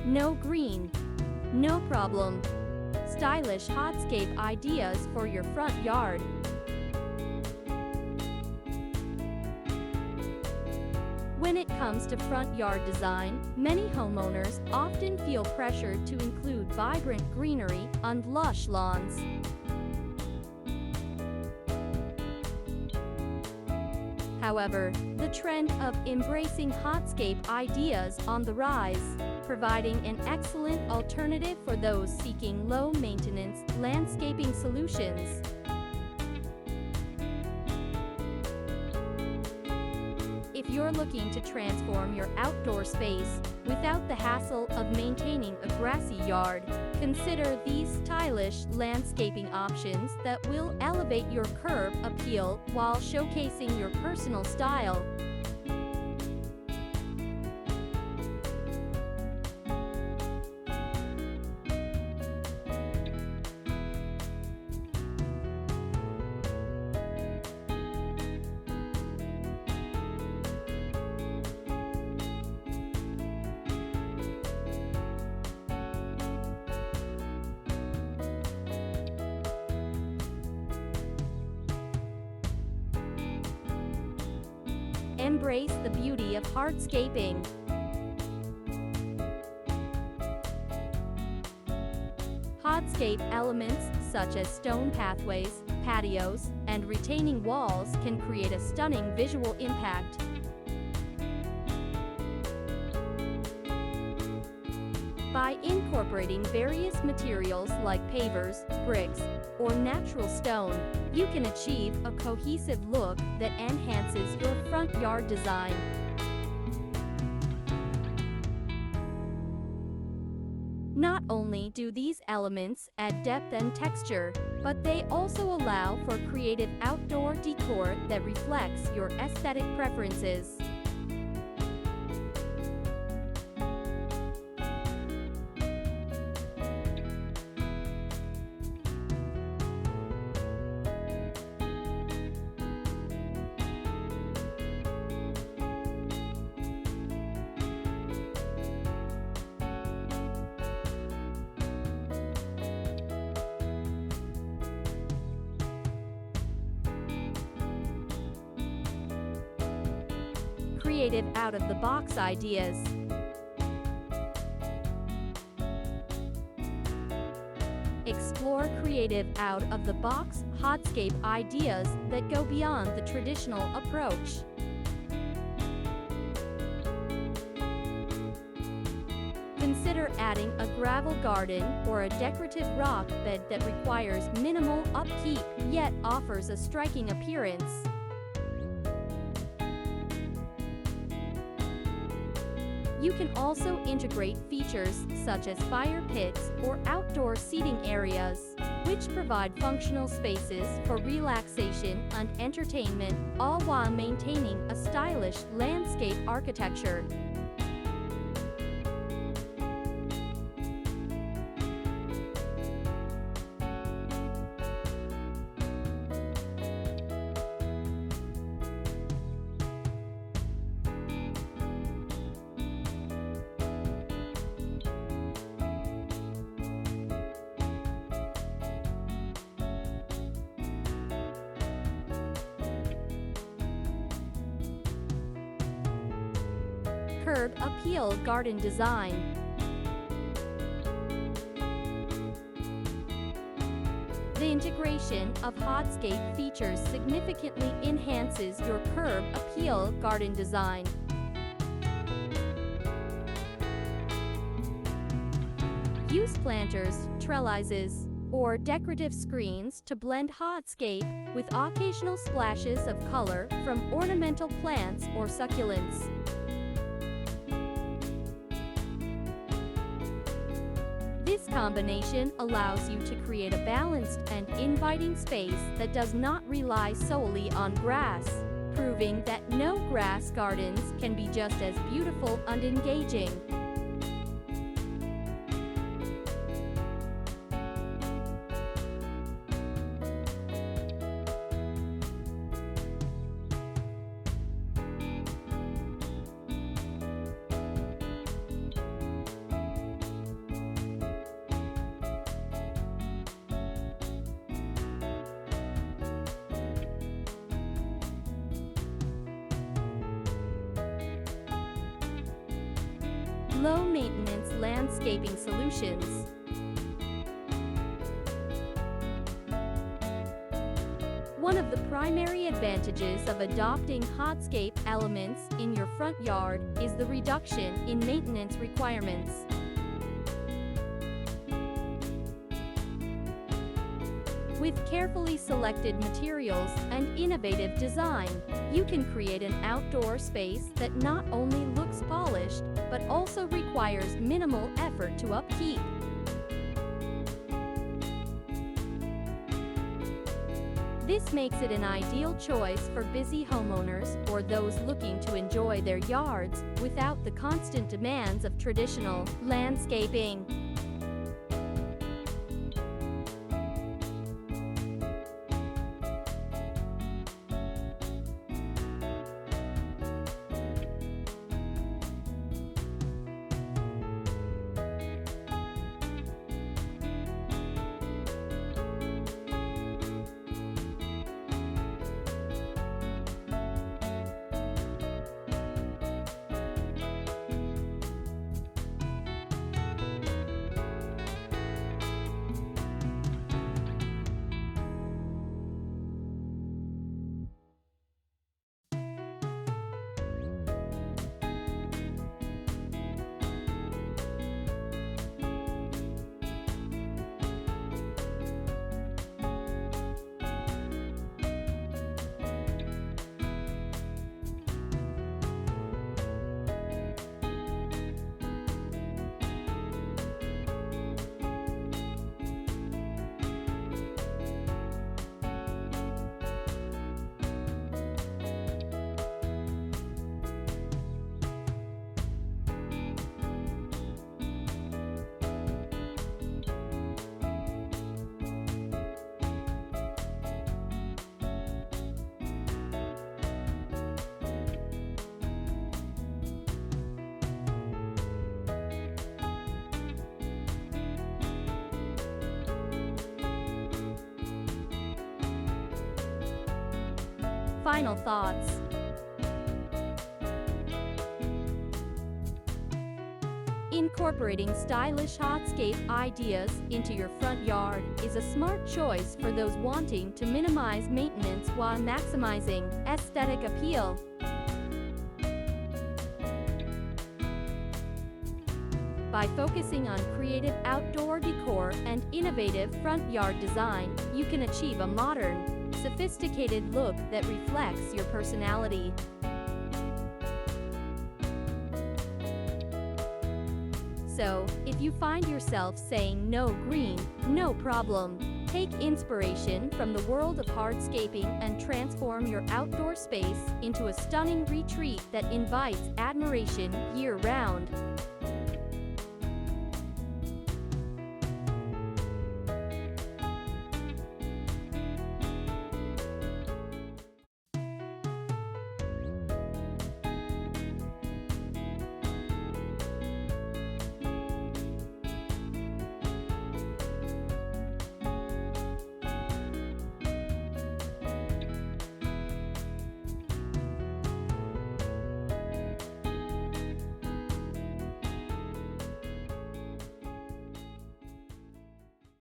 No green? No problem. Stylish hardscape ideas for your front yard. When it comes to front yard design, many homeowners often feel pressured to include vibrant greenery and lush lawns. However, the trend of embracing hardscape ideas on the rise, providing an excellent alternative for those seeking low-maintenance landscaping solutions. If you're looking to transform your outdoor space without the hassle of maintaining a grassy yard, consider these stylish landscaping options that will elevate your curb appeal while showcasing your personal style. Embrace the beauty of hardscaping. Hardscape elements such as stone pathways, patios, and retaining walls can create a stunning visual impact. By incorporating various materials like pavers, bricks, or natural stone, you can achieve a cohesive look that enhances your front yard design. Not only do these elements add depth and texture, but they also allow for creative outdoor decor that reflects your aesthetic preferences. Creative out-of-the-box ideas. Explore creative out-of-the-box hardscape ideas that go beyond the traditional approach. Consider adding a gravel garden or a decorative rock bed that requires minimal upkeep yet offers a striking appearance. You can also integrate features such as fire pits or outdoor seating areas, which provide functional spaces for relaxation and entertainment, all while maintaining a stylish landscape architecture. Curb appeal garden design. The integration of hardscape features significantly enhances your curb appeal garden design. Use planters, trellises, or decorative screens to blend hardscape with occasional splashes of color from ornamental plants or succulents. This combination allows you to create a balanced and inviting space that does not rely solely on grass, proving that no-grass gardens can be just as beautiful and engaging. low-maintenance landscaping solutions. One of the primary advantages of adopting hardscape elements in your front yard is the reduction in maintenance requirements. With carefully selected materials and innovative design, you can create an outdoor space that not only looks polished, but also requires minimal effort to upkeep. This makes it an ideal choice for busy homeowners or those looking to enjoy their yards without the constant demands of traditional landscaping. Final thoughts. Incorporating stylish hardscape ideas into your front yard is a smart choice for those wanting to minimize maintenance while maximizing aesthetic appeal. By focusing on creative outdoor decor and innovative front yard design, you can achieve a modern, sophisticated look that reflects your personality. So, if you find yourself saying no green, no problem. Take inspiration from the world of hardscaping and transform your outdoor space into a stunning retreat that invites admiration year-round.